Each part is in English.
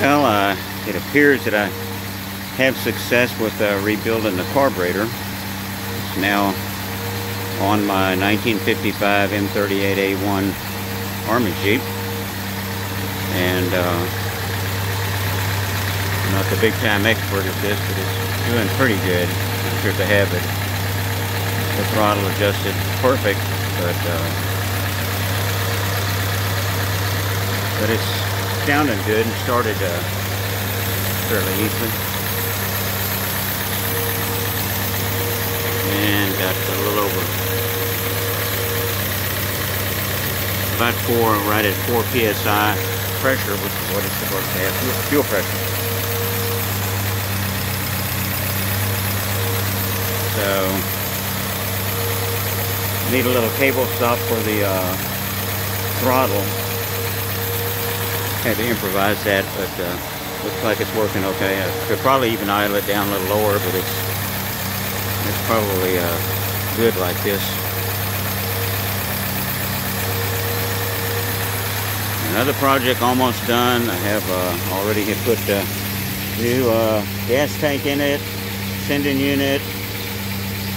Well, it appears that I have success with rebuilding the carburetor. It's now on my 1955 M38A1 Army Jeep, and I'm not the big time expert at this, but it's doing pretty good. I'm sure to have it, the throttle adjusted perfect, but it's sounding good and started fairly easily. And got a little over about right at 4 psi pressure, which is what it's supposed to have, fuel pressure. So need a little cable stop for the throttle. Had to improvise that, but looks like it's working okay. I could probably even idle it down a little lower, but it's probably good like this. Another project almost done. I have already put new gas tank in it, sending unit,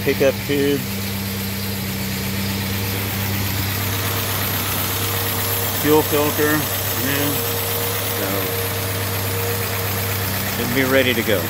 pickup tube, fuel filter new, so should be ready to go.